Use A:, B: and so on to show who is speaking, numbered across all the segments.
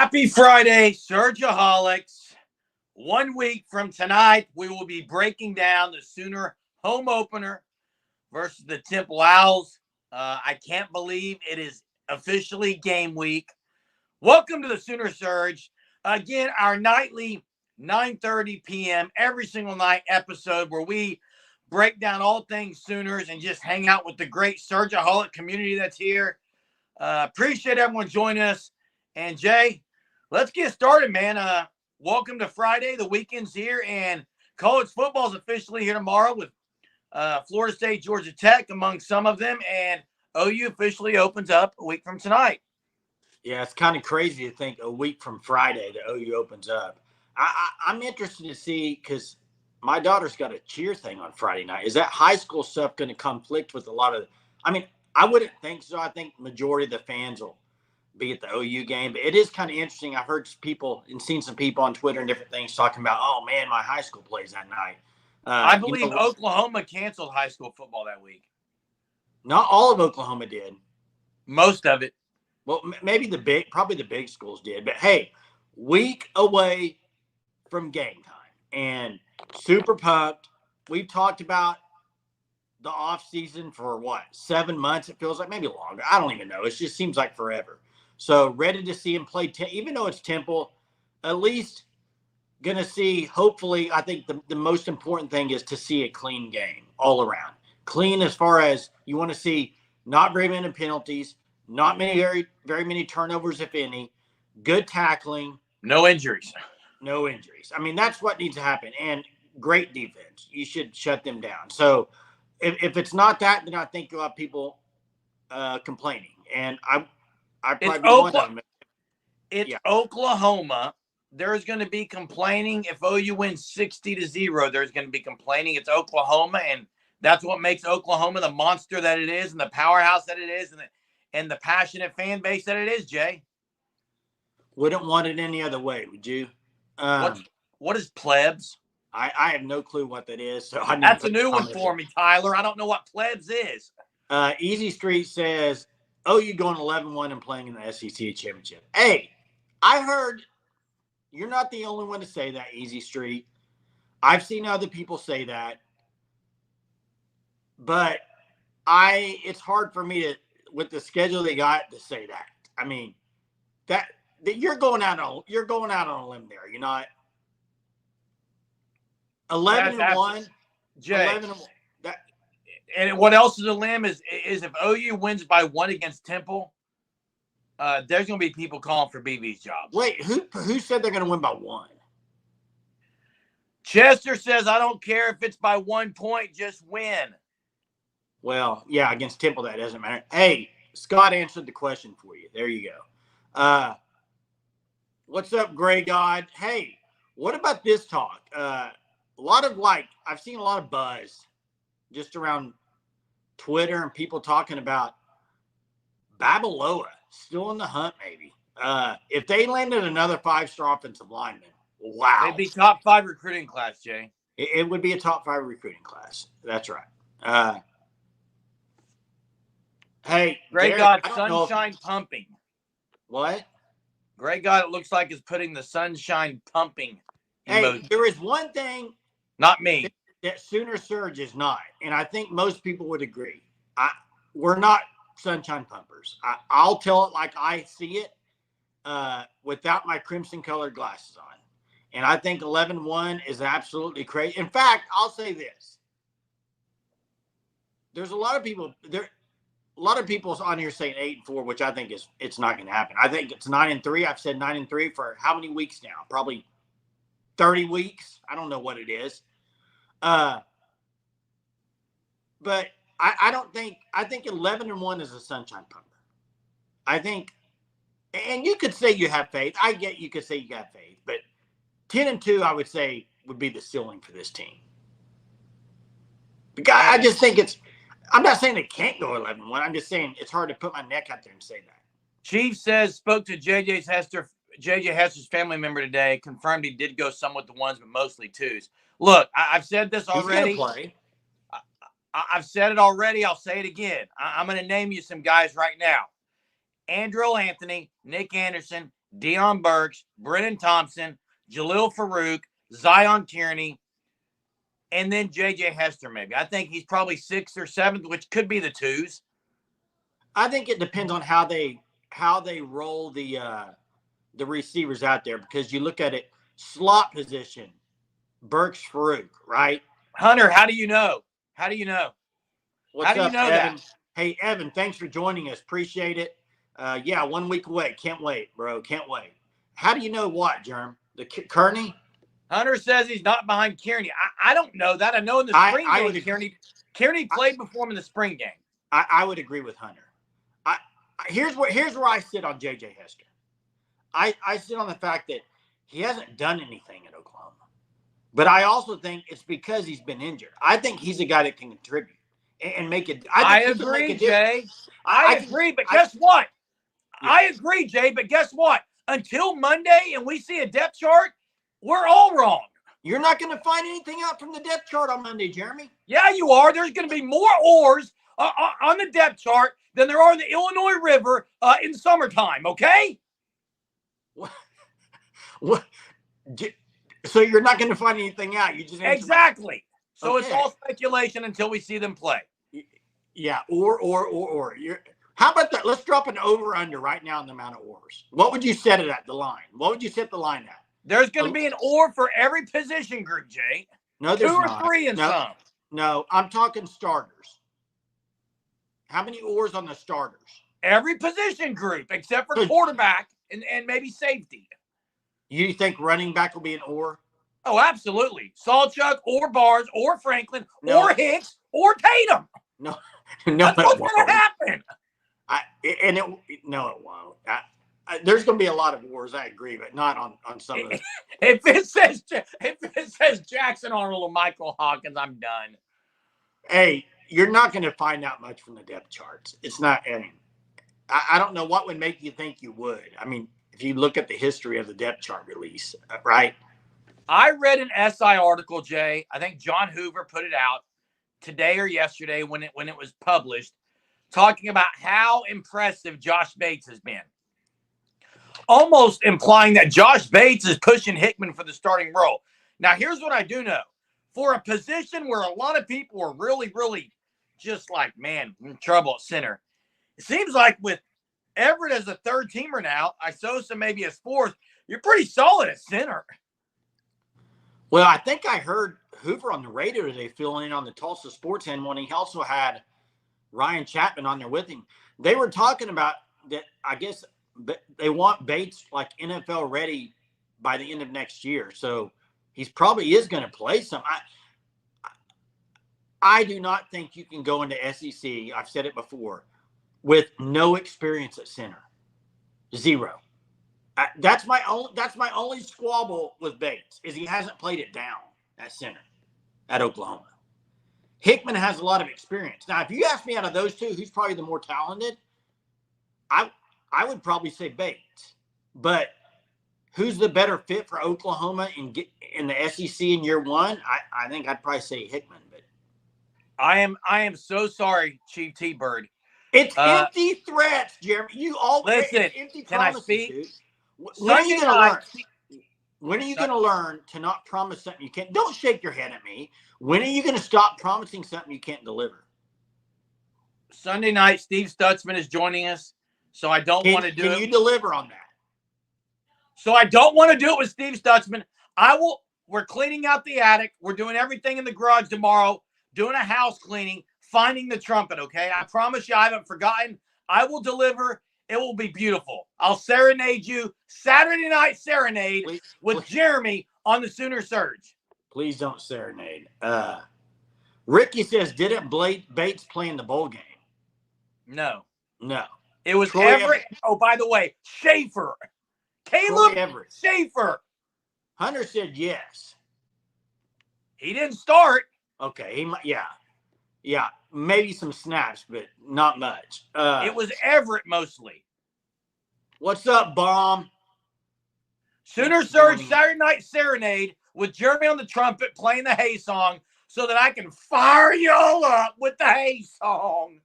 A: Happy Friday, Surgeaholics. 1 week from tonight, we will be breaking down the Sooner home opener versus the Temple Owls. I can't believe it is officially game week. Welcome to the Sooner Surge. Again, our nightly 9:30 p.m. every single night episode where we break down all things Sooners and just hang out with the great Surgeaholic community that's here. Appreciate everyone joining us. And Jay, let's get started, man. Welcome to Friday. The weekend's here, and college football is officially here tomorrow with Florida State, Georgia Tech among some of them, and OU officially opens up a week from tonight.
B: Yeah, it's kind of crazy to think a week from Friday that OU opens up. I'm interested to see because my daughter's got a cheer thing on Friday night. Is that high school stuff going to conflict with a lot of – I mean, I wouldn't think so. I think majority of the fans will be at the OU game. But it is kind of interesting. I've heard people and seen some people on Twitter and different things talking about, oh, man, my high school plays that night.
A: I believe Oklahoma canceled high school football that week.
B: Not all of Oklahoma did.
A: Most of it.
B: Well, maybe probably the big schools did. But, hey, week away from game time. And super pumped. We've talked about the offseason for, 7 months? It feels like maybe longer. I don't even know. It just seems like forever. So ready to see him play, even though it's Temple, at least going to see, hopefully, I think the most important thing is to see a clean game all around. Clean as far as you want to see not very many penalties, not many very many turnovers, if any, good tackling.
A: No injuries.
B: No injuries. I mean, that's what needs to happen. And great defense. You should shut them down. So if it's not that, then I think you'll have people complaining. And I probably be one of them.
A: It's Oklahoma. There's going to be complaining. If OU wins 60-0, there's going to be complaining. It's Oklahoma, and that's what makes Oklahoma the monster that it is and the powerhouse that it is and the passionate fan base that it is, Jay.
B: Wouldn't want it any other way, would you?
A: What is plebs?
B: I have no clue what that is. So
A: that's a new one for me, Tyler. I don't know what plebs is.
B: Easy Street says, OU going 11-1 and playing in the SEC championship. Hey, I heard you're not the only one to say that, Easy Street. I've seen other people say that. But it's hard for me to, with the schedule they got, to say that. I mean, that you're going out on a limb there. You're not 11-1.
A: Jay.
B: 11-1.
A: And what else is a limb is if OU wins by 1 against Temple, there's going to be people calling for BB's job.
B: Wait, who said they're going to win by 1?
A: Chester says, I don't care if it's by 1 point, just win.
B: Well, yeah, against Temple, that doesn't matter. Hey, Scott answered the question for you. There you go. What's up, Gray God? Hey, what about this talk? A lot of I've seen a lot of buzz just around Twitter and people talking about Babaloa still in the hunt, maybe. If they landed another 5-star offensive lineman, wow.
A: It'd be top 5 recruiting class, Jay.
B: It would be a top 5 recruiting class. That's right. Hey,
A: Greg got sunshine pumping.
B: What?
A: Greg God, it looks like is putting the sunshine pumping emoji.
B: Hey, there is one thing.
A: Not me.
B: That Sooner Surge is not, and I think most people would agree. We're not sunshine pumpers. I'll tell it like I see it without my crimson-colored glasses on. And I think 11-1 is absolutely crazy. In fact, I'll say this. There's a lot of people on here saying 8-4, which I think it's not going to happen. I think it's 9-3. I've said 9-3 for how many weeks now? Probably 30 weeks. I don't know what it is. But I don't think – I think 11-1 is a sunshine pumper. I think – and you could say you have faith. I get you could say you got faith. But 10-2, I would say, would be the ceiling for this team. Because I just think it's – I'm not saying they can't go 11-1. I'm just saying it's hard to put my neck out there and say that.
A: Chief says, spoke to JJ Hester's family member today, confirmed he did go some with the 1s, but mostly 2s. Look, I've said this already.
B: He's gonna play.
A: I've said it already. I'll say it again. I'm going to name you some guys right now. Andrel Anthony, Nick Anderson, Deion Burks, Brennan Thompson, Jalil Farouk, Zion Kearney, and then J.J. Hester maybe. I think he's probably 6th or 7th, which could be the 2s.
B: I think it depends on how they roll the receivers out there, because you look at it, slot position, Burks, Farouk, right?
A: Hunter, how do you know? How do you know?
B: What's
A: how do
B: up,
A: you know
B: Evan?
A: that?
B: Hey, Evan, thanks for joining us. Appreciate it. Yeah, 1 week away. Can't wait, bro. Can't wait. How do you know what, Jerm? The Kearney?
A: Hunter says he's not behind Kearney. I don't know that. I know in the spring game, Kearney played before him in the spring game.
B: I would agree with Hunter. Here's where I sit on J.J. Hester. I sit on the fact that he hasn't done anything at Oklahoma. But I also think it's because he's been injured. I think he's a guy that can contribute and make it.
A: I agree, Jay. I agree, but guess what? Yeah. I agree, Jay, but guess what? Until Monday and we see a depth chart, we're all wrong.
B: You're not going to find anything out from the depth chart on Monday, Jeremy.
A: Yeah, you are. There's going to be more oars on the depth chart than there are in the Illinois River in summertime, okay?
B: What? So you're not going to find anything out. You just
A: exactly. So It's all speculation until we see them play.
B: Yeah, or. How about that? Let's drop an over-under right now in the amount of oars. What would you set it at, the line? What would you set the line at?
A: There's going to be an oar for every position group, Jay.
B: No, there's
A: 2 or
B: not.
A: 3 in some.
B: No, I'm talking starters. How many oars on the starters?
A: Every position group except for quarterback and maybe safety.
B: You think running back will be an oar?
A: Oh, absolutely. Sawchuk or Bars or Franklin or Hicks or Tatum.
B: No,
A: that's what's going to happen.
B: No, it won't. There's going to be a lot of wars. I agree, but not on some of them.
A: If it says Jackson Arnold or Michael Hawkins, I'm done.
B: Hey, you're not going to find out much from the depth charts. It's not. I don't know what would make you think you would. I mean, if you look at the history of the depth chart release, right?
A: I read an SI article, Jay. I think John Hoover put it out today or yesterday when it was published, talking about how impressive Josh Bates has been. Almost implying that Josh Bates is pushing Hickman for the starting role. Now, here's what I do know. For a position where a lot of people are really, really just like, man, in trouble at center, it seems like with Everett as a third teamer now, Isosa maybe as 4th, you're pretty solid at center.
B: Well, I think I heard Hoover on the radio today filling in on the Tulsa Sports End when he also had Ryan Chapman on there with him. They were talking about that, I guess they want Bates like NFL ready by the end of next year. So he's probably is going to play some. I do not think you can go into SEC, I've said it before, with no experience at center. 0. That's my only squabble with Bates is he hasn't played it down at center at Oklahoma. Hickman has a lot of experience. Now, if you ask me out of those two, who's probably the more talented, I would probably say Bates. But who's the better fit for Oklahoma in the SEC in year 1? I think I'd probably say Hickman. But
A: I am so sorry, Chief T-Bird.
B: It's empty threats, Jeremy. You always
A: listen.
B: Empty
A: can
B: promises,
A: I speak?
B: Dude. When are you going to learn? When are you going to learn to not promise something you can't? Don't shake your head at me. When are you going to stop promising something you can't deliver?
A: Sunday night, Steve Stutzman is joining us, so I don't want to do it.
B: Can you deliver on that?
A: So I don't want to do it with Steve Stutzman. We're cleaning out the attic. We're doing everything in the garage tomorrow, doing a house cleaning, finding the trumpet, okay? I promise you I haven't forgotten. I will deliver. It will be beautiful. I'll serenade you. Saturday night serenade with Jeremy on the Sooner Surge.
B: Please don't serenade. Ricky says, didn't Bates play in the bowl game?
A: No.
B: It
A: was Everett. Oh, by the way, Schaefer. Caleb Schaefer.
B: Hunter said yes.
A: He didn't start.
B: Okay. Yeah. Maybe some snaps, but not much.
A: It was Everett mostly.
B: What's up, Bomb?
A: Sooner Surge Saturday night serenade with Jeremy on the trumpet playing the Hay song so that I can fire y'all up with the Hay song.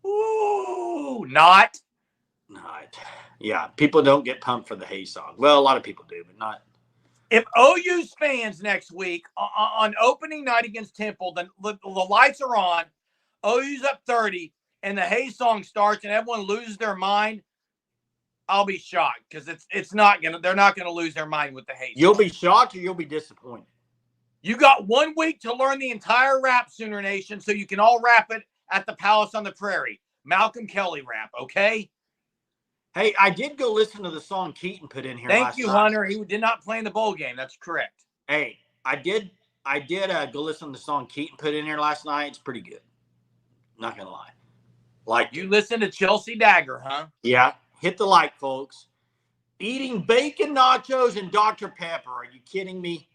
A: Ooh, not.
B: No. hyped. Yeah, people don't get pumped for the Hay song. Well, a lot of people do, but not.
A: If OU's fans next week on opening night against Temple, then the lights are on, OU's up 30, and the Hay song starts and everyone loses their mind, I'll be shocked because they're not gonna lose their mind with the Hay song.
B: You'll be shocked or you'll be disappointed.
A: You got 1 week to learn the entire rap, Sooner Nation, so you can all rap it at the Palace on the Prairie. Malcolm Kelly rap, okay?
B: Hey, I did go listen to the song Keaton put in here last night.
A: Thank you, Hunter. He did not play in the bowl game. That's correct.
B: Hey, I did go listen to the song Keaton put in here last night. It's pretty good. Not going to lie. Like
A: you listened to Chelsea Dagger, huh?
B: Yeah. Hit the like, folks. Eating bacon nachos and Dr. Pepper. Are you kidding me?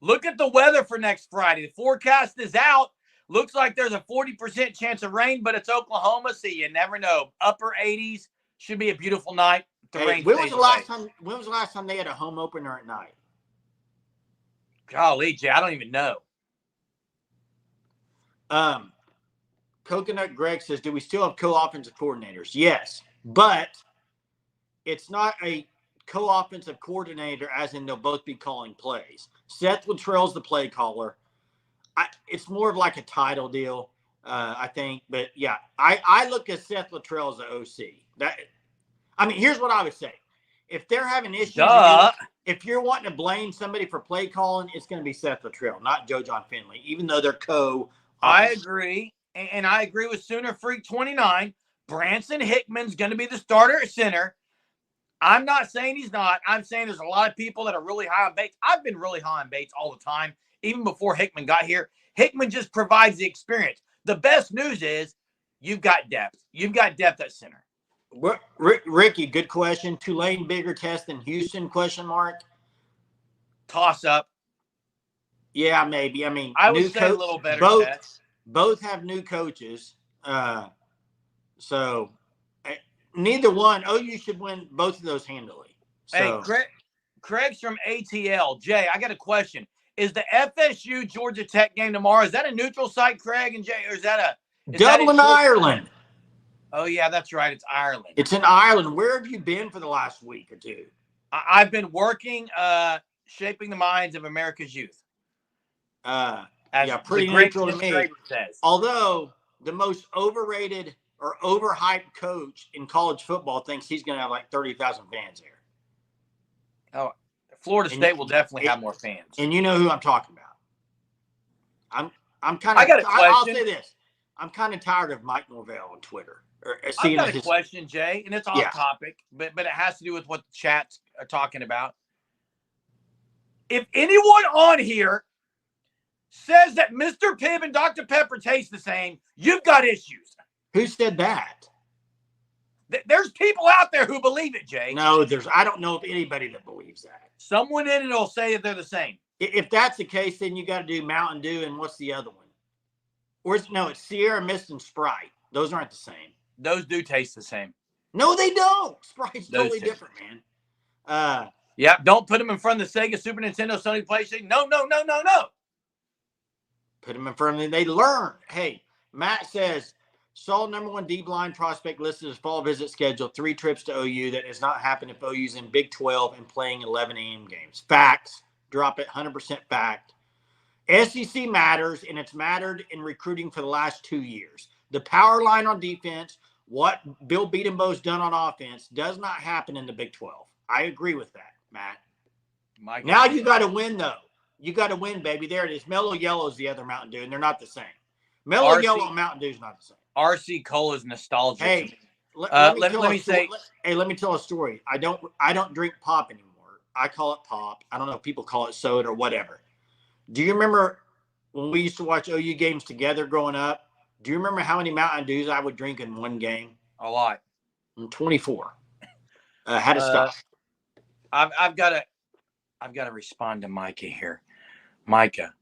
A: Look at the weather for next Friday. The forecast is out. Looks like there's a 40% chance of rain, but it's Oklahoma, so you never know. Upper 80s. Should be a beautiful night.
B: When was the last time they had a home opener at night?
A: Golly, Jay, I don't even know.
B: Coconut Greg says, do we still have co-offensive coordinators? Yes, but it's not a co-offensive coordinator as in they'll both be calling plays. Seth Luttrell's the play caller. It's more of like a title deal, I think. But, yeah, I look at Seth Luttrell as the OC. Here's what I would say. If they're having issues, if you're wanting to blame somebody for play calling, it's going to be Seth Luttrell, not Joe John Finley, even though they're
A: I agree. And I agree with Sooner Freak 29. Branson Hickman's going to be the starter at center. I'm not saying he's not. I'm saying there's a lot of people that are really high on Bates. I've been really high on Bates all the time, even before Hickman got here. Hickman just provides the experience. The best news is you've got depth. You've got depth at center.
B: Ricky, good question. Tulane bigger test than Houston? ?
A: Toss up.
B: Yeah, maybe.
A: I would say a little better test.
B: Both have new coaches. So neither one. OU should win both of those handily. So.
A: Hey, Craig's from ATL. Jay, I got a question. Is the FSU Georgia Tech game tomorrow? Is that a neutral site, Craig and Jay? Or is that
B: Dublin, Ireland?
A: Oh, yeah, that's right. It's Ireland.
B: It's in Ireland. Where have you been for the last week or two?
A: I've been working, shaping the minds of America's youth.
B: Pretty neutral to me. Although the most overrated or overhyped coach in college football thinks he's going to have like 30,000 fans there.
A: Oh, Florida State will definitely have more fans.
B: And you know who I'm talking about. I'm kind of.
A: I got a question.
B: I'll say this. I'm kind of tired of Mike Norvell on Twitter.
A: I've got a question, Jay, and it's off topic, but it has to do with what the chats are talking about. If anyone on here says that Mr. Pibb and Dr. Pepper taste the same, you've got issues.
B: Who said that?
A: There's people out there who believe it, Jay.
B: No, I don't know of anybody that believes that.
A: Someone in it will say that they're the same.
B: If that's the case, then you got to do Mountain Dew and what's the other one? It's Sierra Mist and Sprite. Those aren't the same.
A: Those do taste the same.
B: No, they don't. Sprite's totally different, man.
A: Yeah, don't put them in front of the Sega, Super Nintendo, Sony, PlayStation. No.
B: Put them in front of them. They learn. Hey, Matt says, saw #1 D-line prospect listed as fall visit schedule, 3 trips to OU. That does not happen if OU's in Big 12 and playing 11 a.m. games. Facts. Drop it. 100% fact. SEC matters, and it's mattered in recruiting for the last 2 years. The power line on defense, what Bill Beatenbow's done on offense, does not happen in the Big 12. I agree with that, Matt. Now you got to win, though. You got to win, baby. There it is. Mellow Yellow is the other Mountain Dew, and they're not the same. Mellow Yellow and Mountain Dew is not the same.
A: RC Cola is nostalgic.
B: Hey, let me tell a story. I don't drink pop anymore. I call it pop. I don't know if people call it soda or whatever. Do you remember when we used to watch OU games together growing up? Do you remember how many Mountain Dews I would drink in one game?
A: A lot.
B: 24. Had to stop.
A: I've got to respond to Micah here. Micah,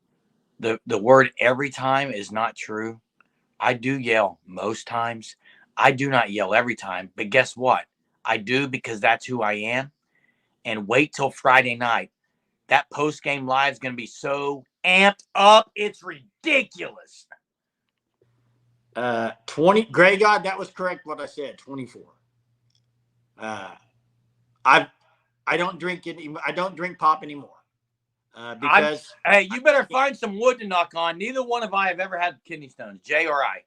A: the word every time is not true. I do yell most times. I do not yell every time. But guess what? I do because that's who I am. And wait till Friday night. That post-game live is going to be so amped up. It's ridiculous.
B: 20. Greg God, that was correct what I said. 24. I don't drink any. I don't drink pop anymore because.
A: Hey, you better find some wood to knock on. Neither one of I have ever had kidney stones, Jay or I.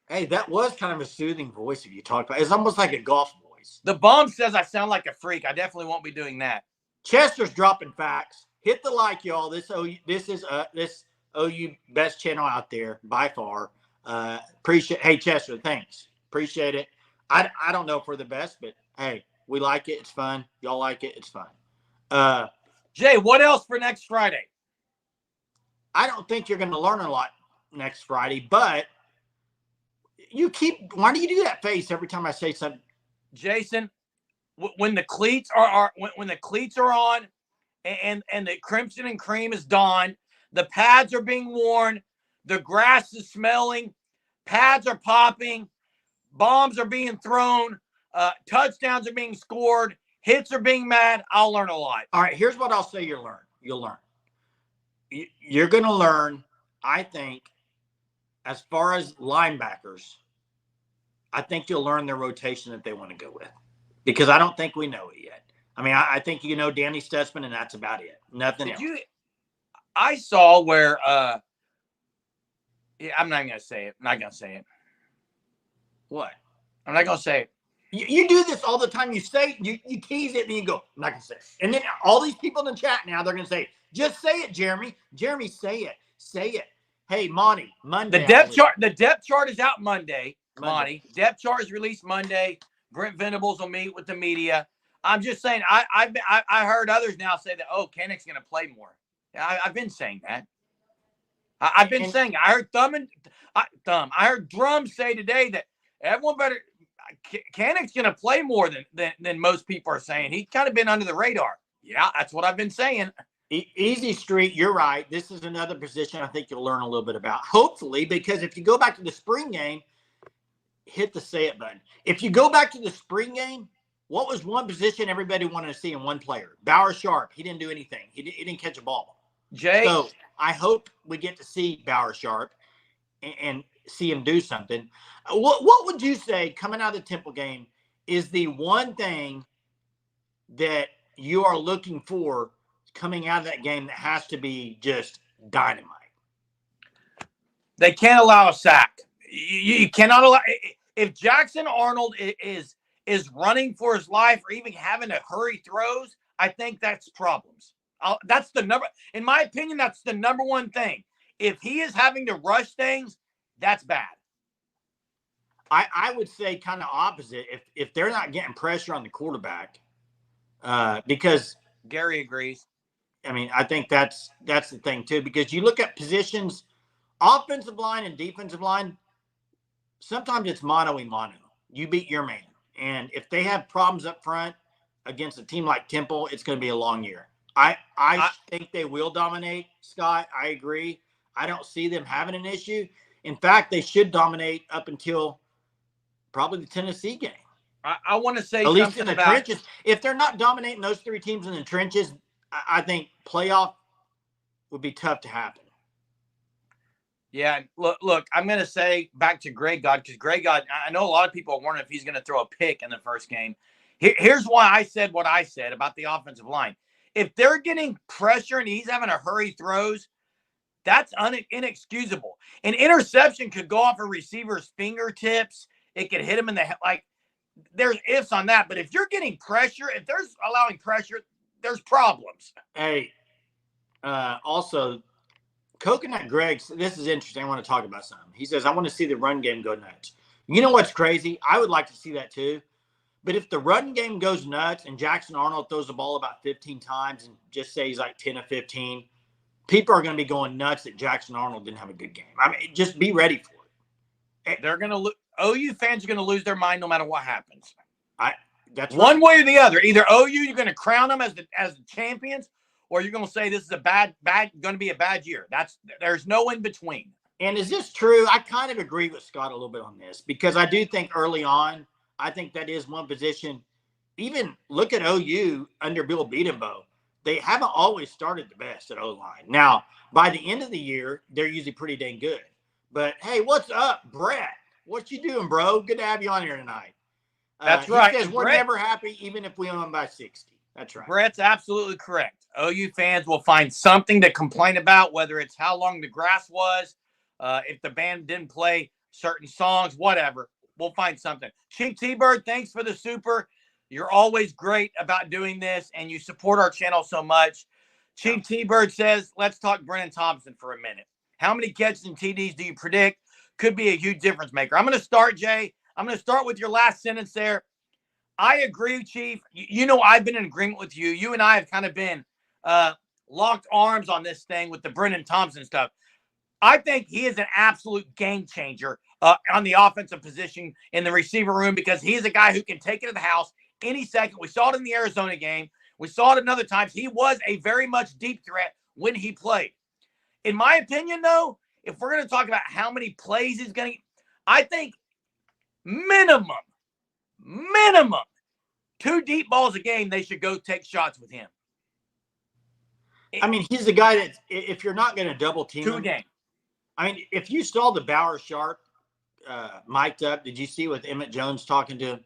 B: Hey, that was kind of a soothing voice if you talk about. It's almost like a golf voice.
A: The bomb says I sound like a freak. I definitely won't be doing that.
B: Chester's dropping facts. Hit the like, y'all. This is OU best channel out there by far. Appreciate. Hey, Chester, thanks. Appreciate it. I don't know if we're the best, but hey, we like it. It's fun. Y'all like it. It's fun.
A: Jay, what else for next Friday?
B: I don't think you're going to learn a lot next Friday, but why do you do that face every time I say something?
A: Jason, when the cleats are when the cleats are on and the crimson and cream is donned, the pads are being worn, the grass is smelling, pads are popping, bombs are being thrown, touchdowns are being scored, hits are being mad, I'll learn a lot.
B: All right, here's what I'll say you'll learn. You're going to learn, I think, as far as linebackers, I think you'll learn their rotation that they want to go with. Because I don't think we know it yet. I mean, I think you know Danny Stutzman, and that's about it. Nothing else.
A: I saw where I'm not going to say it. I'm not going to say it.
B: What?
A: I'm not going to say it.
B: You do this all the time. You say, you tease it, and you go, I'm not going to say it. And then all these people in the chat now, they're going to say, just say it, Jeremy. Jeremy, say it. Say it. Hey, Monty, Monday.
A: The depth chart is out Monday. Monty. Depth chart is released Monday. Brent Venables will meet with the media. I'm just saying, I heard others now say that, Kanak's going to play more. I've been saying that. I've been saying, I heard I heard Drum say today that everyone better, Kanak's going to play more than most people are saying. He's kind of been under the radar. Yeah, that's what I've been saying.
B: Easy Street, you're right. This is another position I think you'll learn a little bit about. Hopefully, because if you go back to the spring game, hit the say it button. If you go back to the spring game, what was one position everybody wanted to see in one player? Bauer Sharp. He didn't do anything. He didn't catch a ball.
A: Jay.
B: So I hope we get to see Bauer Sharp and see him do something. What would you say coming out of the Temple game is the one thing that you are looking for coming out of that game that has to be just dynamite?
A: They can't allow a sack. You cannot allow. If Jackson Arnold is running for his life or even having to hurry throws, I think that's problems. That's the number. In my opinion, that's the number one thing. If he is having to rush things, that's bad.
B: I would say kind of opposite. If they're not getting pressure on the quarterback, because
A: Gary agrees.
B: I mean, I think that's the thing too. Because you look at positions, offensive line and defensive line. Sometimes it's mano a mano. You beat your man. And if they have problems up front against a team like Temple, it's going to be a long year. I think they will dominate, Scott. I agree. I don't see them having an issue. In fact, they should dominate up until probably the Tennessee game.
A: I want to say
B: at least in the trenches. If they're not dominating those three teams in the trenches, I think playoff would be tough to happen.
A: Yeah, look, I'm going to say back to Greg God, because Greg God, I know a lot of people are wondering if he's going to throw a pick in the first game. Here's why I said what I said about the offensive line. If they're getting pressure and he's having to hurry throws, that's inexcusable. An interception could go off a receiver's fingertips. It could hit him in the head. Like, there's ifs on that. But if you're getting pressure, if there's allowing pressure, there's problems.
B: Hey, also, Coconut Greg, this is interesting. I want to talk about something. He says, I want to see the run game go nuts. You know what's crazy? I would like to see that too. But if the run game goes nuts and Jackson Arnold throws the ball about 15 times and just say he's like 10 or 15, people are going to be going nuts that Jackson Arnold didn't have a good game. I mean, just be ready for it.
A: They're going to OU fans are going to lose their mind no matter what happens.
B: That's
A: one way or the other. Either OU, you're going to crown them as the champions, or you're going to say this is going to be a bad year. There's no in between.
B: And is this true? I kind of agree with Scott a little bit on this because I do think early on, I think that is one position. Even look at OU under Bill Beatenbow. They haven't always started the best at O-line. Now, by the end of the year, they're usually pretty dang good. But, hey, what's up, Brett? What you doing, bro? Good to have you on here tonight.
A: That's
B: He
A: right.
B: says
A: And
B: we're
A: Brett,
B: never happy even if we own them by 60. That's right.
A: Brett's absolutely correct. OU fans will find something to complain about, whether it's how long the grass was, if the band didn't play certain songs, whatever. We'll find something. Chief T-Bird, thanks for the super. You're always great about doing this, and you support our channel so much. Chief T-Bird says, let's talk Brennan Thompson for a minute. How many catches and TDs do you predict? Could be a huge difference maker. I'm going to start, Jay. I'm going to start with your last sentence there. I agree, Chief. You know, I've been in agreement with you. You and I have kind of been locked arms on this thing with the Brennan Thompson stuff. I think he is an absolute game changer on the offensive position in the receiver room because he is a guy who can take it to the house any second. We saw it in the Arizona game. We saw it in other times. He was a very much deep threat when he played. In my opinion, though, if we're going to talk about how many plays he's going to, I think minimum, 2 deep balls a game, they should go take shots with him.
B: I mean, he's the guy that if you're not going to double team
A: 2
B: him,
A: games.
B: I mean, if you saw the Bauer Sharp mic'd up, did you see with Emmett Jones talking to him?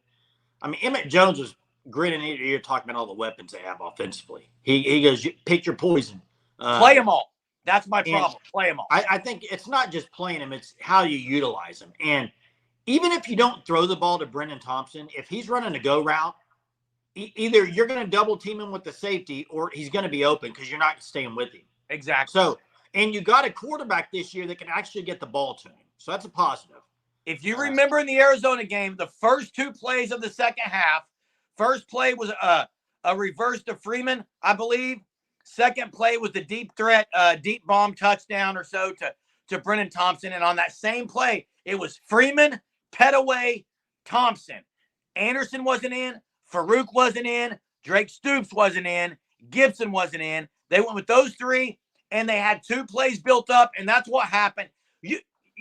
B: I mean, Emmett Jones was grinning ear to ear talking about all the weapons they have offensively. He goes, pick your poison.
A: Play them all. That's my problem. Play them all.
B: I think it's not just playing them, it's how you utilize them. And even if you don't throw the ball to Brennan Thompson, if he's running a go route, either you're going to double team him with the safety or he's going to be open because you're not staying with him.
A: Exactly.
B: So, and you got a quarterback this year that can actually get the ball to him. So that's a positive.
A: If you remember in the Arizona game, the first 2 plays of the second half, first play was a reverse to Freeman, I believe. Second play was the deep threat, deep bomb touchdown or so to Brennan Thompson. And on that same play, it was Freeman, Petaway, Thompson. Anderson wasn't in. Farouk wasn't in. Drake Stoops wasn't in. Gibson wasn't in. They went with those 3, and they had 2 plays built up, and that's what happened.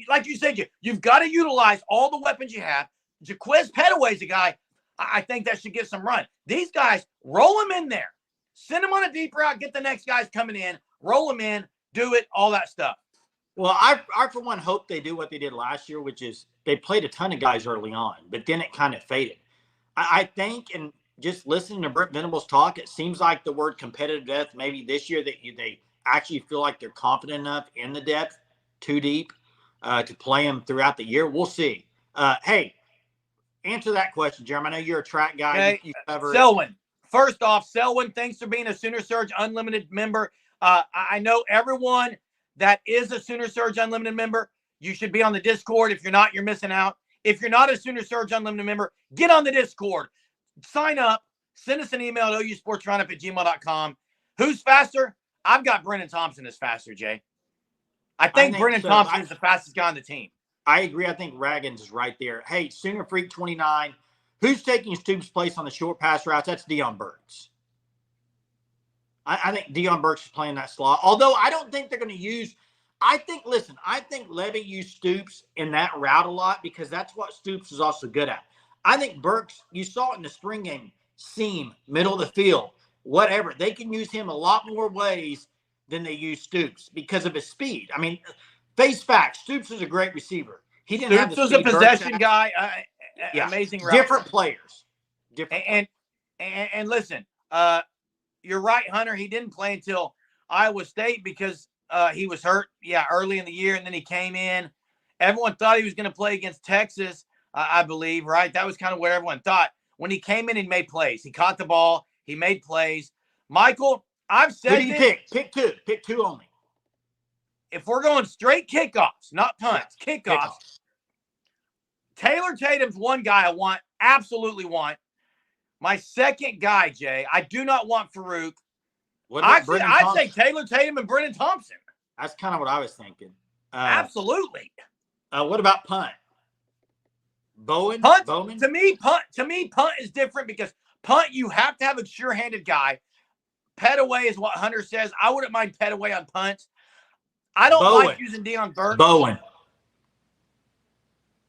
A: Like you said, you've got to utilize all the weapons you have. Jaquiz Petaway's a guy I think that should get some run. These guys, roll them in there. Send them on a deep route, get the next guys coming in, roll them in, do it, all that stuff.
B: Well, I for one, hope they do what they did last year, which is they played a ton of guys early on, but then it kind of faded. I think, and just listening to Brent Venables talk, it seems like the word competitive depth, maybe this year that they actually feel like they're confident enough in the depth, too deep, to play them throughout the year. We'll see. Hey, answer that question, Jeremy. I know you're a track guy.
A: Okay.
B: You cover
A: Selwyn. First off, Selwyn, thanks for being a Sooner Surge Unlimited member. I know everyone that is a Sooner Surge Unlimited member, you should be on the Discord. If you're not, you're missing out. If you're not a Sooner Surge Unlimited member, get on the Discord. Sign up. Send us an email at ousportsroundup@gmail.com. Who's faster? I've got Brennan Thompson as faster, Jay. I think Brennan Thompson is the fastest guy on the team.
B: I agree. I think Raggins is right there. Hey, Sooner Freak 29. Who's taking Stoops' place on the short pass routes? That's Deion Burks. I think Deion Burks is playing that slot. Although I don't think they're going to use – I think Levy used Stoops in that route a lot because that's what Stoops is also good at. I think Burks, you saw it in the spring game, seam, middle of the field, whatever. They can use him a lot more ways than they use Stoops because of his speed. I mean, face facts, Stoops is a great receiver. He didn't have the
A: Stoops
B: speed.
A: was a possession guy.
B: Yeah.
A: Amazing route.
B: Different players.
A: And listen, you're right, Hunter. He didn't play until Iowa State because he was hurt, early in the year, and then he came in. Everyone thought he was going to play against Texas, I believe, right? That was kind of what everyone thought. When he came in, he made plays. He caught the ball. He made plays. Michael, I've said
B: Who do you pick? Pick 2. Pick 2 only.
A: If we're going straight kickoffs, not punts, kickoffs. Taylor Tatum's one guy I absolutely want. My second guy, Jay, I do not want Farouk. I'd say Taylor Tatum and Brennan Thompson.
B: That's kind of what I was thinking.
A: Absolutely.
B: What about punt? Bowman?
A: To me, punt is different because punt, you have to have a sure-handed guy. Petaway is what Hunter says. I wouldn't mind Petaway on punts. I don't like using Deion Burks.
B: Bowen.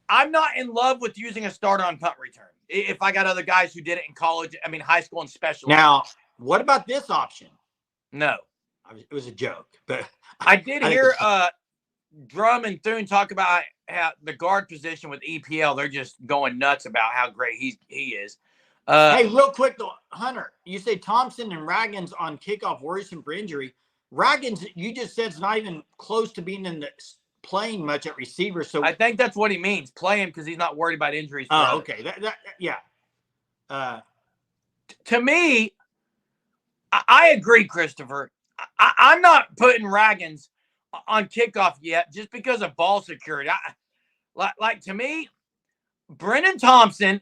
A: I'm not in love with using a starter on punt return. If I got other guys who did it in college, high school and special.
B: Now, what about this option?
A: No.
B: It was a joke, but
A: I did hear Drum and Thune talk about how the guard position with EPL, they're just going nuts about how great he is.
B: Hey, real quick though, Hunter, you say Thompson and Raggins on kickoff worrisome for injury. Raggins, you just said, is not even close to being in the playing much at receiver. So
A: I think that's what he means. Play him because he's not worried about injuries.
B: Oh, okay. Yeah.
A: To me, I agree, Christopher. I'm not putting Raggins on kickoff yet just because of ball security. Like to me, Brennan Thompson,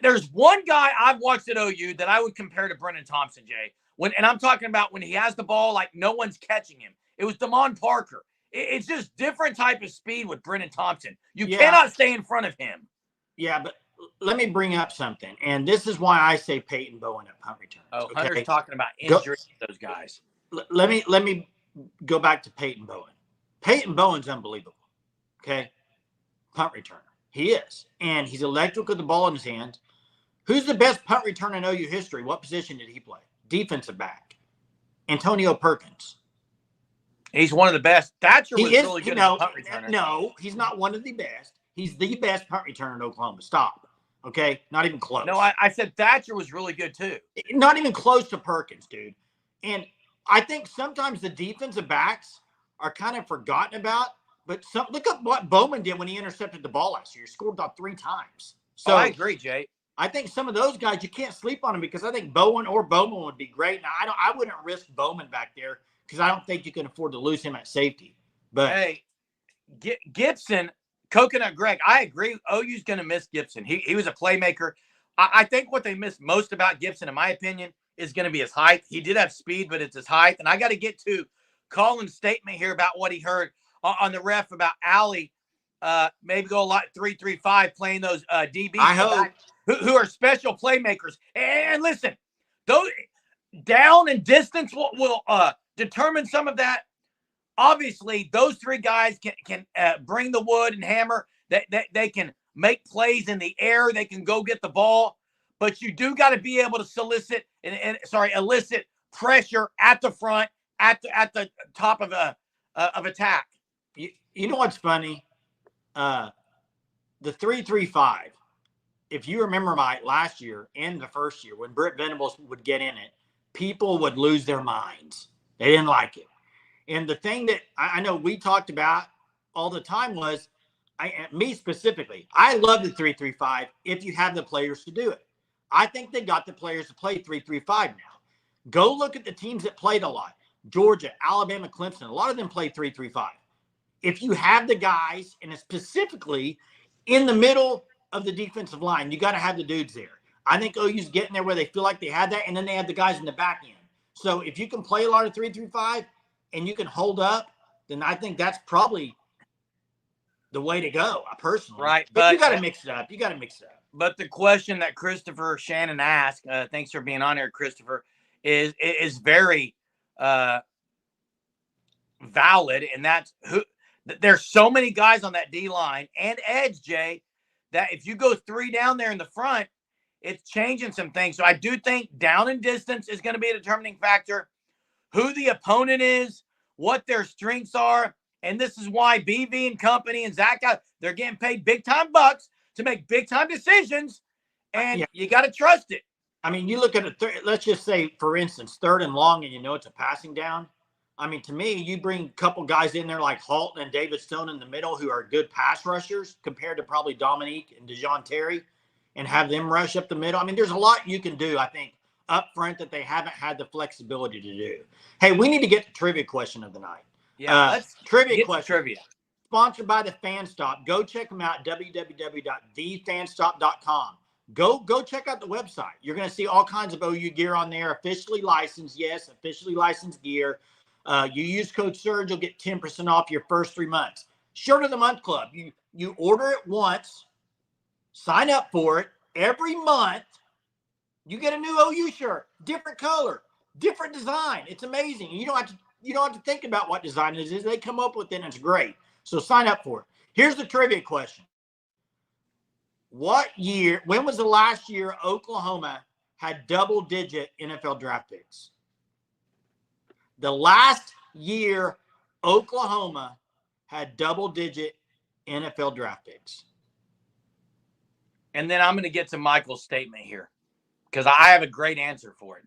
A: there's one guy I've watched at OU that I would compare to Brennan Thompson, Jay. And I'm talking about when he has the ball, like no one's catching him. It was Damon Parker. It's just different type of speed with Brennan Thompson. You cannot stay in front of him.
B: Yeah, but let me bring up something, and this is why I say Peyton Bowen at punt returns.
A: Oh, okay? Hunter's talking about injuries to those guys.
B: Let me go back to Peyton Bowen. Peyton Bowen's unbelievable. Okay, punt returner. He is, and he's electric with the ball in his hands. Who's the best punt returner in OU history? What position did he play? Defensive back. Antonio Perkins.
A: He's one of the best. Thatcher was really good as a punt returner.
B: No, he's not one of the best. He's the best punt returner in Oklahoma. Stop. Okay? Not even close.
A: No, I said Thatcher was really good too.
B: Not even close to Perkins, dude. And I think sometimes the defensive backs are kind of forgotten about. But look at what Bowman did when he intercepted the ball last year. He scored about 3 times. So
A: I agree, Jay.
B: I think some of those guys, you can't sleep on them because I think Bowen would be great. Now, I wouldn't risk Bowman back there because I don't think you can afford to lose him at safety. But
A: hey, Gibson, Coconut Greg, I agree. OU's going to miss Gibson. He was a playmaker. I think what they missed most about Gibson, in my opinion, is going to be his height. He did have speed, but it's his height. And I got to get to Colin's statement here about what he heard on the ref about Allie. Maybe go a lot 3-3-5 playing those DBs.
B: I hope.
A: Who are special playmakers. And listen, those down and distance will determine some of that. Obviously, those 3 guys can bring the wood and hammer. They can make plays in the air. They can go get the ball. But you do got to be able to elicit pressure at the front, at the top of attack.
B: You know what's funny? The 3-3-5. If you remember last year and the first year, when Britt Venables would get in it, people would lose their minds. They didn't like it. And the thing that I know we talked about all the time was, me specifically, I love the 3-3-5 if you have the players to do it. I think they got the players to play 3-3-5 now. Go look at the teams that played a lot. Georgia, Alabama, Clemson, a lot of them play 3-3-5. If you have the guys, and specifically in the middle of the defensive line, you got to have the dudes there. I think OU's getting there where they feel like they had that, and then they have the guys in the back end. So if you can play a lot of 3-3-5 and you can hold up, then I think that's probably the way to go, personally.
A: Right.
B: But you got to mix it up.
A: But the question that Christopher Shannon asked, thanks for being on here, Christopher, is very valid, and that's who. There's so many guys on that D line and edge, Jay, that if you go 3 down there in the front, it's changing some things. So I do think down and distance is going to be a determining factor. Who the opponent is, what their strengths are, and this is why BV and company and Zach, they're getting paid big time bucks to make big time decisions, and you got to trust it.
B: I mean, you look at it. Let's just say, for instance, 3rd and long, and you know it's a passing down. I mean, to me, you bring a couple guys in there like Halton and David Stone in the middle who are good pass rushers compared to probably Dominique and DeJohn Terry, and have them rush up the middle. I mean, there's a lot you can do, I think, up front that they haven't had the flexibility to do. Hey, we need to get to trivia question of the night.
A: Yeah, let's
B: trivia
A: get
B: question.
A: Trivia.
B: Sponsored by the Fan Stop. Go check them out, www.thefanstop.com. Go check out the website. You're going to see all kinds of OU gear on there, officially licensed. Yes, officially licensed gear. You use code SURGE, you'll get 10% off your first 3 months. Shirt of the Month Club. You order it once, sign up for it. Every month, you get a new OU shirt, different color, different design. It's amazing. You don't have to think about what design it is. They come up with it, and it's great. So sign up for it. Here's the trivia question. When was the last year Oklahoma had double-digit NFL draft picks? The last year Oklahoma had double-digit NFL draft picks.
A: And then I'm going to get to Michael's statement here because I have a great answer for it.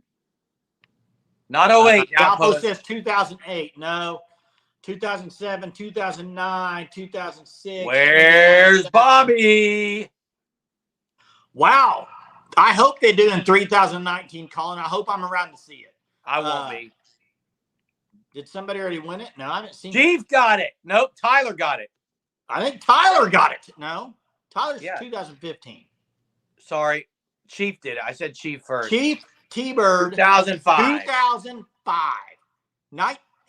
A: Not 08.
B: Alpo says 2008. No. 2007, 2009, 2006.
A: Where's Bobby?
B: Wow. I hope they do in 2019, Colin. I hope I'm around to see it.
A: I won't be.
B: Did somebody already win it? No, I haven't seen
A: Chief
B: it.
A: got it. Nope, Tyler got it.
B: I think Tyler got it. No, Tyler's 2015.
A: Sorry, Chief did it. I said Chief first.
B: Chief T-Bird.
A: 2005.
B: 2005.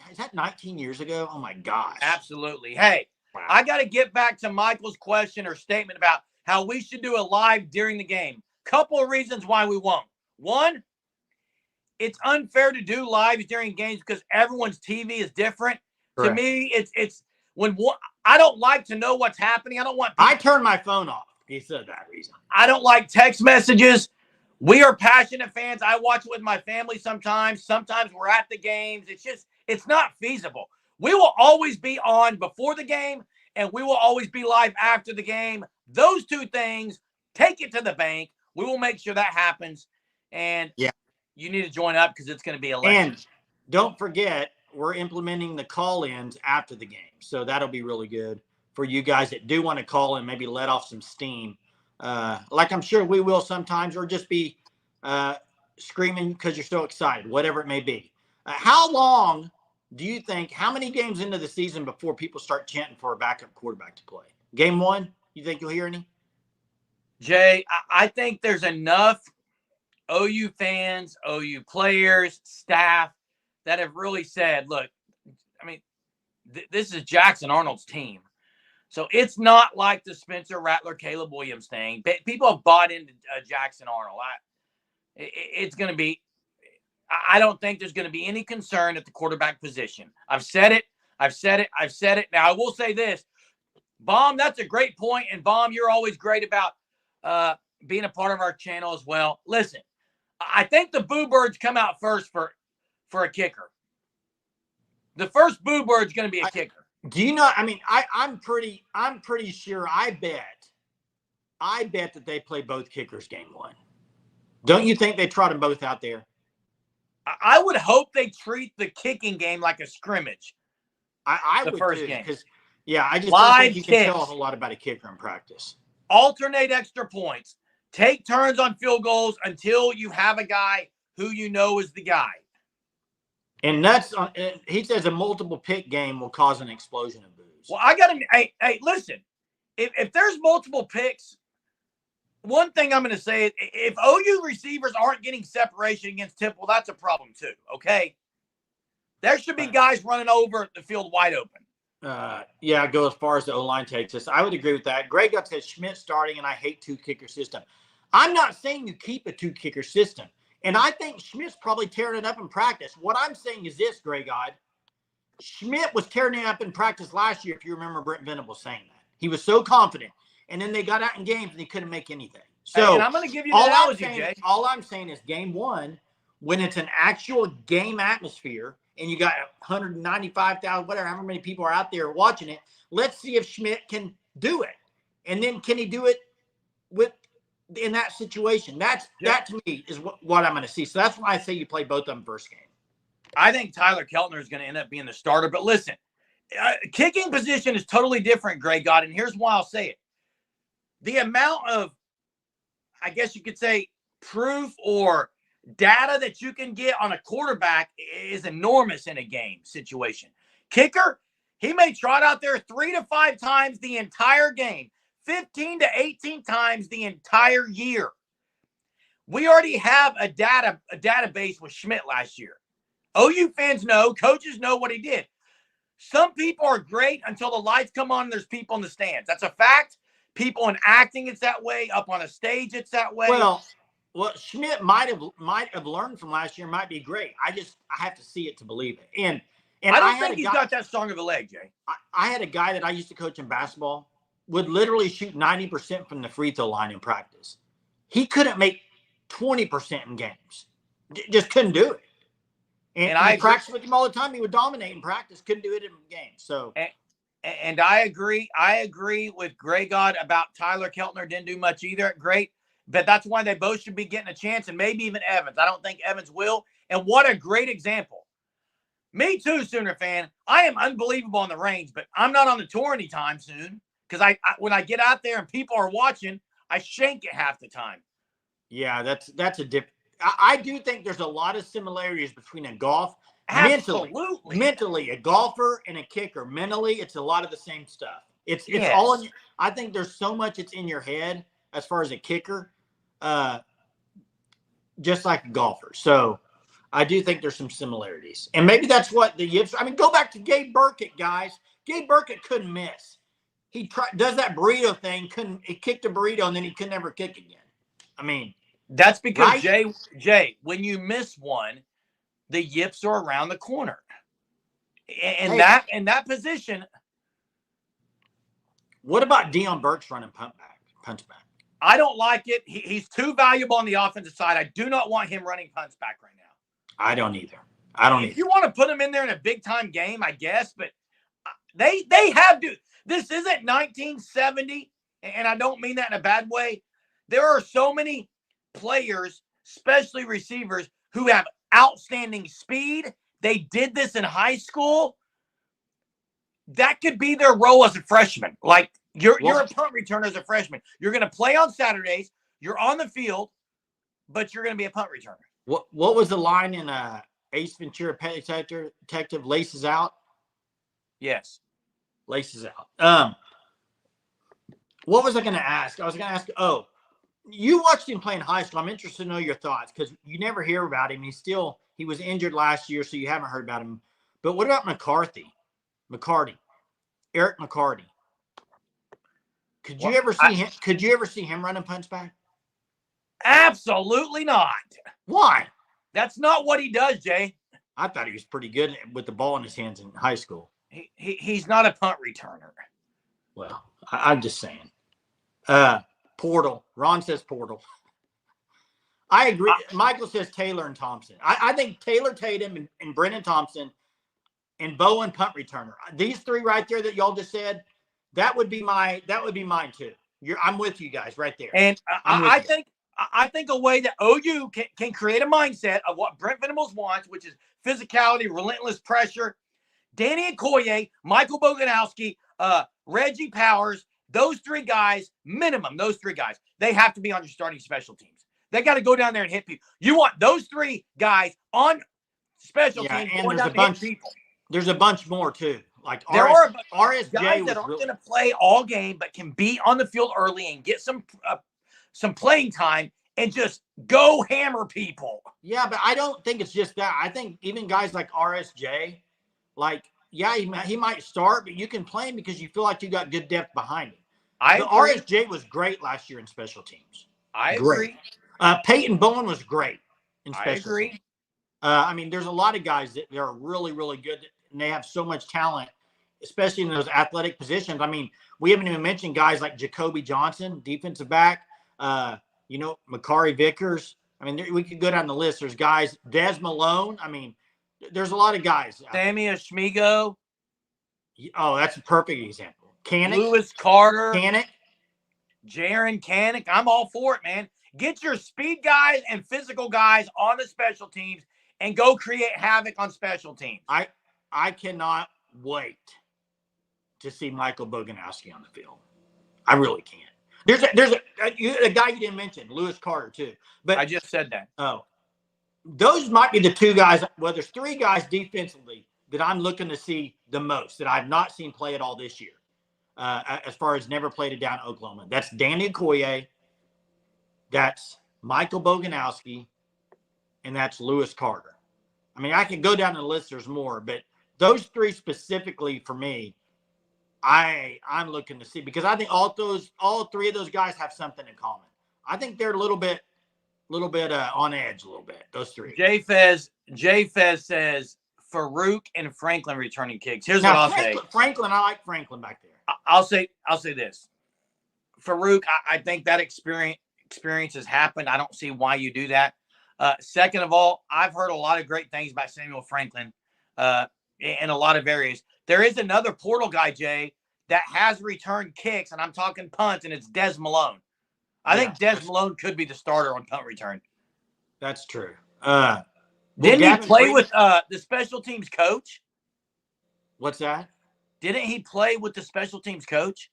B: Is that 19 years ago? Oh, my gosh.
A: Absolutely. Hey, wow. I got to get back to Michael's question or statement about how we should do a live during the game. Couple of reasons why we won't. One, it's unfair to do lives during games because everyone's TV is different. Correct. To me, it's when I don't like to know what's happening. I don't want.
B: I turned my phone off. He said that reason.
A: I don't like text messages. We are passionate fans. I watch it with my family sometimes. Sometimes we're at the games. It's not feasible. We will always be on before the game, and we will always be live after the game. Those two things, take it to the bank. We will make sure that happens. And you need to join up because it's going to be electric.
B: And don't forget, we're implementing the call-ins after the game. So that'll be really good for you guys that do want to call and maybe let off some steam. Like I'm sure we will sometimes, or just be screaming because you're so excited, whatever it may be. How long do you think, how many games into the season before people start chanting for a backup quarterback to play? Game one, you think you'll hear any?
A: Jay, I think there's enough OU fans, OU players, staff that have really said, look, I mean, this is Jackson Arnold's team. So it's not like the Spencer Rattler, Caleb Williams thing. People have bought into Jackson Arnold. It's going to be – I don't think there's going to be any concern at the quarterback position. I've said it. Now, I will say this. Baum, that's a great point. And, Baum, you're always great about being a part of our channel as well. Listen, I think the Boo Birds come out first for a kicker. The first Boo Bird's going to be a kicker.
B: Do you know? I mean, I'm pretty sure. I bet that they play both kickers game one. Don't you think they trot them both out there?
A: I would hope they treat the kicking game like a scrimmage.
B: I
A: the
B: would
A: first
B: too,
A: game
B: because I just don't think you can tell a whole lot about a kicker in practice.
A: Alternate extra points. Take turns on field goals until you have a guy who you know is the guy.
B: And he says a multiple pick game will cause an explosion of boos.
A: Well, I got to – hey, listen. If there's multiple picks, one thing I'm going to say is if OU receivers aren't getting separation against Temple, that's a problem too, okay? There should be guys running over the field wide open.
B: Go as far as the O-line takes us. I would agree with that. Greg Gutt says Schmidt starting, and I hate two-kicker system. I'm not saying you keep a two-kicker system. And I think Schmidt's probably tearing it up in practice. What I'm saying is this, Greg Odd. Schmidt was tearing it up in practice last year, if you remember Brent Venables saying that. He was so confident. And then they got out in games and he couldn't make anything. So
A: and I'm going to give you the analogy, Jay.
B: All I'm saying is game one, when it's an actual game atmosphere and you got 195,000, whatever, however many people are out there watching it, let's see if Schmidt can do it. And then can he do it in that situation? That to me is what I'm going to see. So that's why I say you play both of them first game.
A: I think Tyler Keltner is going to end up being the starter. But listen, kicking position is totally different, Greg God, and here's why I'll say it. The amount of, I guess you could say, proof or data that you can get on a quarterback is enormous in a game situation. Kicker, he may trot out there 3 to 5 times the entire game. 15 to 18 times the entire year. We already have a database with Schmidt last year. OU fans know, coaches know what he did. Some people are great until the lights come on and there's people in the stands. That's a fact. People in acting, it's that way. Up on a stage, it's that way.
B: Well, Schmidt might have learned from last year. Might be great. I have to see it to believe it. And
A: I don't think he's got that strong of a leg, Jay.
B: I had a guy that I used to coach in basketball would literally shoot 90% from the free throw line in practice. He couldn't make 20% in games. Just couldn't do it. And I practiced with him all the time. He would dominate in practice. Couldn't do it in games. So
A: And I agree. I agree with Gray God about Tyler Keltner didn't do much either. Great. But that's why they both should be getting a chance, and maybe even Evans. I don't think Evans will. And what a great example. Me too, Sooner fan. I am unbelievable on the range, but I'm not on the tour anytime soon because when I get out there and people are watching, I shank it half the time.
B: Yeah, that's a dip. I do think there's a lot of similarities between a golf mentally, a golfer and a kicker. Mentally, it's a lot of the same stuff. It's all. I think there's so much it's in your head as far as a kicker, just like a golfer. So I do think there's some similarities, and maybe that's what the Yips. I mean, go back to Gabe Burkett, guys. Gabe Burkett couldn't miss. He does that burrito thing. He kicked a burrito and then he could never kick again. I mean,
A: that's because Jay, when you miss one, the yips are around the corner, and that position.
B: What about Dion Burks running punch back?
A: I don't like it. He's too valuable on the offensive side. I do not want him running punch back right now.
B: I don't either.
A: If you want to put him in there in a big time game, I guess, but they have to. This isn't 1970, and I don't mean that in a bad way. There are so many players, especially receivers, who have outstanding speed. They did this in high school. That could be their role as a freshman. Like you're a punt returner as a freshman. You're going to play on Saturdays. You're on the field, but you're going to be a punt returner.
B: What was the line in Ace Ventura: Pet Detective? Laces out.
A: Yes,
B: laces out. What was I going to ask? I was going to ask. Oh, you watched him play in high school. I'm interested to know your thoughts because you never hear about him. He was injured last year, so you haven't heard about him. But what about Eric McCarty? Could you ever see him? Could you ever see him running punch back?
A: Absolutely not.
B: Why?
A: That's not what he does, Jay.
B: I thought he was pretty good with the ball in his hands in high school.
A: He's not a punt returner.
B: Well, I'm just saying. Portal. Ron says Portal. I agree. Michael says Taylor and Thompson. I think Taylor Tatum and Brennan Thompson and Bowen punt returner. These three right there that y'all just said, that would be mine too. I'm with you guys right there.
A: And I think a way that OU can create a mindset of what Brent Venables wants, which is physicality, relentless pressure. Danny Okoye, Michael Boganowski, Reggie Powers, those three guys, minimum, they have to be on your starting special teams. They got to go down there and hit people. You want those three guys on special teams
B: and
A: going down to hit people.
B: There's a bunch more too. Like
A: there are
B: RSJ
A: guys that aren't going to play all game, but can be on the field early and get some playing time and just go hammer people.
B: Yeah, but I don't think it's just that. I think even guys like RSJ, he might start, but you can play him because you feel like you got good depth behind him. RSJ was great last year in special teams.
A: I agree.
B: Peyton Bowen was great in special teams.
A: I agree.
B: I mean, there's a lot of guys that are really, really good, and they have so much talent, especially in those athletic positions. I mean, we haven't even mentioned guys like Jacoby Johnson, defensive back, Makari Vickers. I mean, we could go down the list. There's guys, Des Malone. I mean, there's a lot of guys.
A: Sammy Ashmigo.
B: Oh, that's a perfect example. Kanak.
A: Lewis Carter.
B: Kanak.
A: Jaron Kanak. I'm all for it, man. Get your speed guys and physical guys on the special teams and go create havoc on special teams.
B: I cannot wait to see Michael Boganowski on the field. I really can't. There's a guy you didn't mention, Lewis Carter, too. But
A: I just said that.
B: Oh, those might be the two guys. Well, there's three guys defensively that I'm looking to see the most that I've not seen play at all this year. As far as never played it down Oklahoma, that's Danny Okoye, that's Michael Boganowski, and that's Lewis Carter. I mean, I can go down the list. There's more, but those three specifically for me, I'm looking to see because I think all three of those guys have something in common. I think they're a little bit on edge a little bit. Those three.
A: Jay Fez says Farouk and Franklin returning kicks. Here's what I'll say.
B: Franklin, I like Franklin back there.
A: I'll say this. Farouk, I think that experience has happened. I don't see why you do that. Second of all, I've heard a lot of great things about Samuel Franklin in a lot of areas. there is another portal guy, Jay, that has returned kicks, and I'm talking punts, and it's Des Malone. I think Des Malone could be the starter on punt return.
B: That's true.
A: Didn't he play with the special teams coach?
B: What's that?
A: Didn't he play with the special teams coach?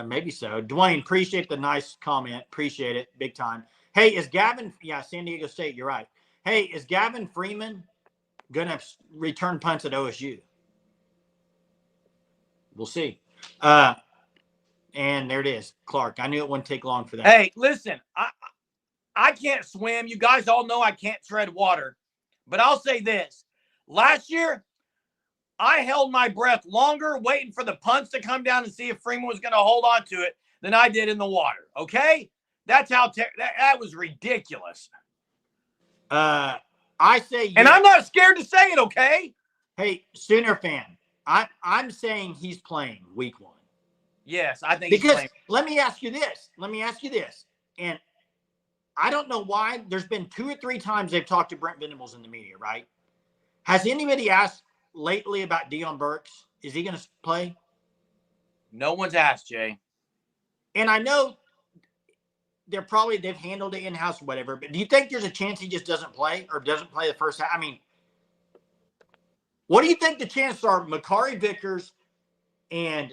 B: Maybe so. Dwayne, appreciate the nice comment. Appreciate it. Big time. Hey, is Gavin – yeah, San Diego State, you're right. Hey, is Gavin Freeman going to return punts at OSU? We'll see. And there it is. Clark, I knew it wouldn't take long for that.
A: Hey, listen, I can't swim. You guys all know I can't tread water. But I'll say this. Last year, I held my breath longer waiting for the punts to come down and see if Freeman was going to hold on to it than I did in the water. Okay? That's how that was ridiculous.
B: I say yes.
A: And I'm not scared to say it, okay?
B: Hey, Sooner fan, I'm saying he's playing week 1.
A: Yes, I think
B: because
A: he's playing.
B: Let me ask you this. And I don't know why. There's been 2 or 3 times they've talked to Brent Venables in the media, right? Has anybody asked lately about Deion Burks? Is he going to play?
A: No one's asked, Jay.
B: And I know they've handled it in-house or whatever, but do you think there's a chance he just doesn't play or doesn't play the first half? I mean, what do you think the chances are Makari Vickers and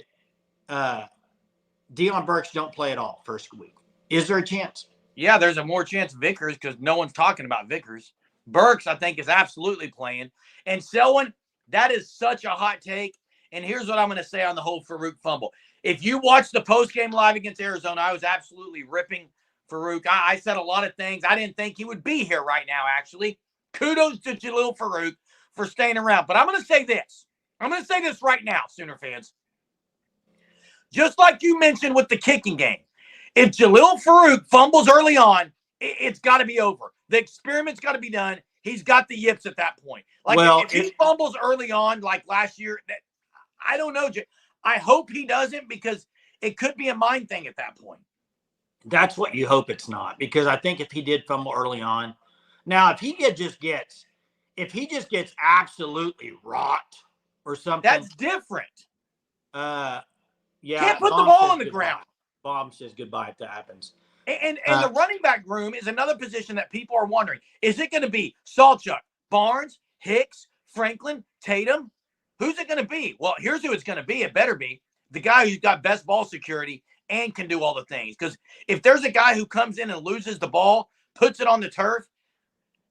B: Deion Burks don't play at all first week? Is there a chance?
A: Yeah, there's a more chance Vickers because no one's talking about Vickers. Burks, I think, is absolutely playing. And Selwyn, that is such a hot take. And here's what I'm going to say on the whole Farouk fumble. If you watch the postgame live against Arizona, I was absolutely ripping Farouk. I said a lot of things. I didn't think he would be here right now, actually. Kudos to Jalil Farouk for staying around. But I'm going to say this. I'm going to say this right now, Sooner fans. Just like you mentioned with the kicking game, if Jalil Farouk fumbles early on, it's got to be over. The experiment's got to be done. He's got the yips at that point. Like, if he fumbles early on, like last year, I don't know. I hope he doesn't because it could be a mind thing at that point.
B: That's what you hope it's not, because I think if he did fumble early on, now if he just gets absolutely rot or something,
A: that's different.
B: Yeah,
A: can't put the ball on the ground.
B: Bomb says goodbye if that happens.
A: And the running back room is another position that people are wondering: is it going to be Salchuk, Barnes, Hicks, Franklin, Tatum? Who's it going to be? Well, here's who it's going to be. It better be the guy who's got best ball security and can do all the things. Because if there's a guy who comes in and loses the ball, puts it on the turf,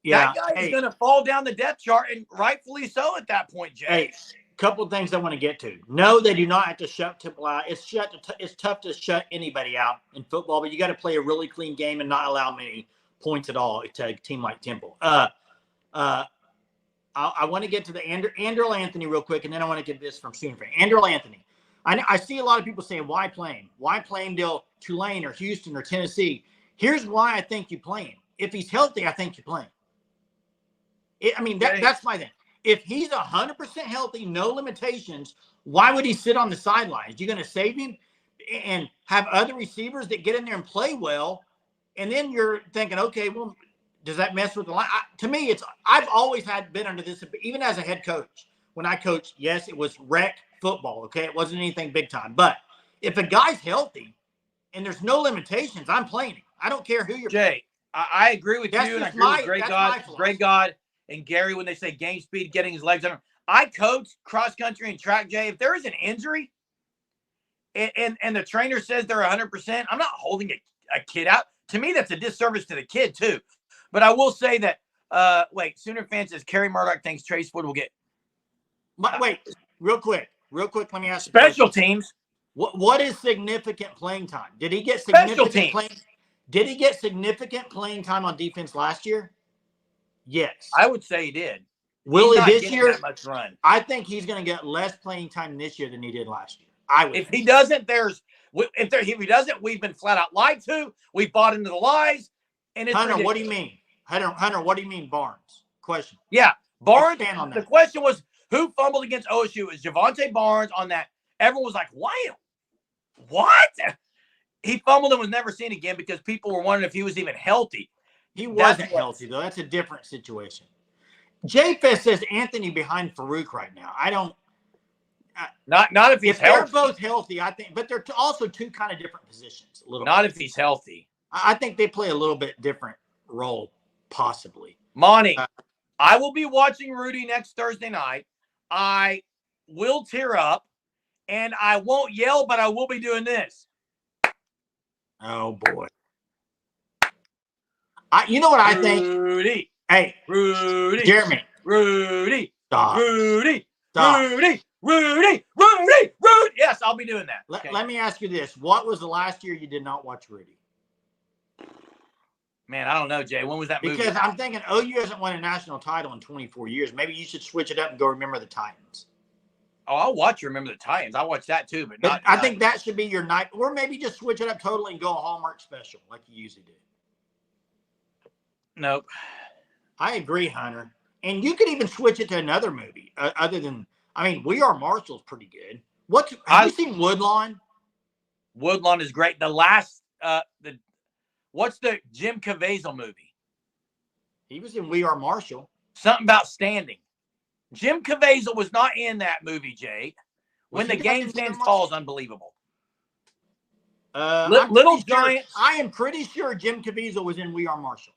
A: that guy is going to fall down the depth chart, and rightfully so at that point, Jay.
B: Hey, couple of things I want to get to. No, they do not have to shut Temple out. It's tough to shut anybody out in football, but you got to play a really clean game and not allow many points at all to a team like Temple. I want to get to the Andrel Anthony real quick, and then I want to get this from Sooner fan. Andrel Anthony. I see a lot of people saying, why play him? Why play him till Tulane or Houston or Tennessee? Here's why I think you play him. If he's healthy, I think you play him. That's my thing. If he's 100% healthy, no limitations, why would he sit on the sidelines? You're going to save him and have other receivers that get in there and play well, and then you're thinking, okay, well, does that mess with the line? To me, I've always been under this, even as a head coach. When I coached, yes, it was rec football, okay? It wasn't anything big time. But if a guy's healthy and there's no limitations, I'm playing him. I don't care who you're playing.
A: Jay, I agree with you, and I agree with Great God and Gary when they say game speed, getting his legs under. I coach cross country and track, Jay. If there is an injury and the trainer says they're 100%, I'm not holding a kid out. To me, that's a disservice to the kid, too. But I will say that, Sooner fan says Kerry Murdoch thinks Trace Wood will get.
B: Wait, real quick, let me ask you.
A: Special teams.
B: What is significant playing time? Did he get significant playing time on defense last year? Yes.
A: I would say he did.
B: Will he this year?
A: That much run.
B: I think he's going to get less playing time this year than he did last year.
A: If he doesn't, if he doesn't, we've been flat out lied to. We bought into the lies. And it's
B: Hunter,
A: ridiculous.
B: what do you mean? Hunter, what do you mean, Barnes? Question.
A: Yeah, Barnes.
B: On
A: the question was, who fumbled against OSU? It was Javonte Barnes on that. Everyone was like, why? What? He fumbled and was never seen again because people were wondering if he was even healthy.
B: He wasn't healthy, though. That's a different situation. J-Fest says Anthony behind Farouk right now. I don't.
A: Not if he's
B: they're
A: healthy.
B: both healthy, I think, but they're also two kind of different positions. A little.
A: Not
B: bit.
A: if he's healthy.
B: I think they play a little bit different role, possibly.
A: Monty, I will be watching Rudy next Thursday night. I will tear up, and I won't yell, but I will be doing this.
B: Oh boy! You know what I think?
A: Rudy.
B: Hey,
A: Rudy.
B: Jeremy.
A: Rudy.
B: Stop.
A: Rudy.
B: Stop.
A: Rudy. Yes, I'll be doing that.
B: Let me ask you this. What was the last year you did not watch Rudy?
A: Man, I don't know, Jay. When was that movie?
B: Because I'm thinking OU hasn't won a national title in 24 years. Maybe you should switch it up and go Remember the Titans.
A: Oh, I'll watch Remember the Titans. I watch that too, but not.
B: I think that should be your night. Or maybe just switch it up totally and go a Hallmark special like you usually do.
A: Nope.
B: I agree, Hunter. And you could even switch it to another movie other than, We Are Marshall's pretty good. Have you seen Woodlawn?
A: Woodlawn is great. The last, what's the Jim Caviezel movie?
B: He was in We Are Marshall.
A: Something about standing. Jim Caviezel was not in that movie, Jay. When the game stands tall is unbelievable. Little Giants.
B: I am pretty sure Jim Caviezel was in We Are Marshall.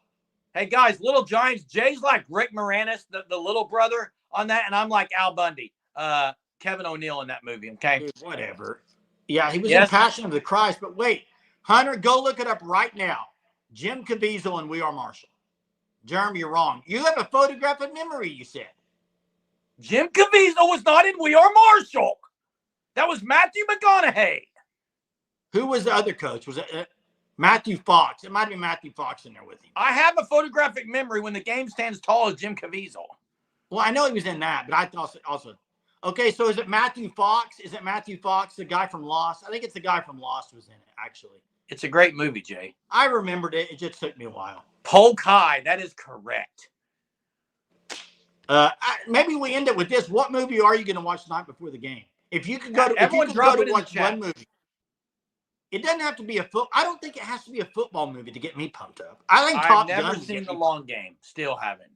A: Hey, guys, Little Giants. Jay's like Rick Moranis, the little brother on that, and I'm like Al Bundy, Kevin O'Neal in that movie, okay?
B: Dude, whatever. Yeah, he was in Passion of the Christ. But wait, Hunter, go look it up right now. Jim Caviezel in We Are Marshall. Jeremy, you're wrong. You have a photographic memory, you said.
A: Jim Caviezel was not in We Are Marshall. That was Matthew McConaughey.
B: Who was the other coach? Was it Matthew Fox? It might be Matthew Fox in there with him.
A: I have a photographic memory when the game stands tall as Jim Caviezel.
B: Well, I know he was in that, but I also. Okay, so is it Matthew Fox? Is it Matthew Fox, the guy from Lost? I think it's the guy from Lost who was in it, actually.
A: It's a great movie, Jay.
B: I remembered it. It just took me a while.
A: Polk High. That is correct.
B: Maybe we end it with this. What movie are you going to watch tonight before the game? If you could go to, watch one movie, it doesn't have to be a foot. I don't think it has to be a football movie to get me pumped up. I think Top Gun.
A: I've never seen The Long Game. Still haven't.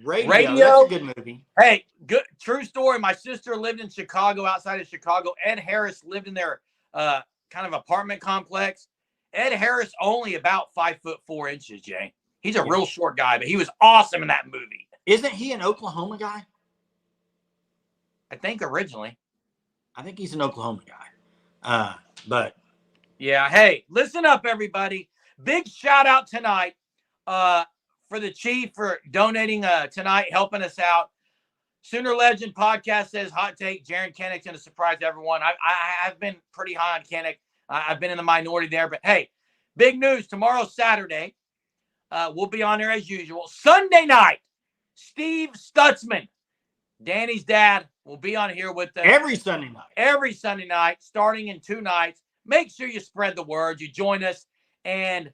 B: Radio. That's a good movie.
A: Hey, good true story. My sister lived in Chicago, outside of Chicago. Ed Harris lived in their kind of apartment complex. Ed Harris only about 5'4", Jay. He's a real short guy, but he was awesome in that movie.
B: Isn't he an Oklahoma guy?
A: I think originally.
B: I think he's an Oklahoma guy. But
A: yeah, hey, listen up, everybody. Big shout out tonight for the Chief for donating tonight, helping us out. Sooner Legend podcast says hot take. Jaron Kanak's going to surprise everyone. I've been pretty high on Kanak. I've been in the minority there, but hey, big news. Tomorrow, Saturday, we'll be on there as usual. Sunday night, Steve Stutzman, Danny's dad, will be on here with them.
B: Every Sunday night,
A: starting in 2 nights. Make sure you spread the word. You join us, and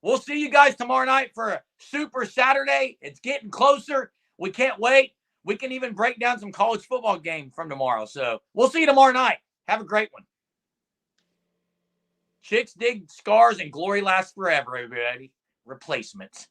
A: we'll see you guys tomorrow night for a Super Saturday. It's getting closer. We can't wait. We can even break down some college football game from tomorrow. So we'll see you tomorrow night. Have a great one. Chicks dig scars and glory lasts forever, everybody. Replacements.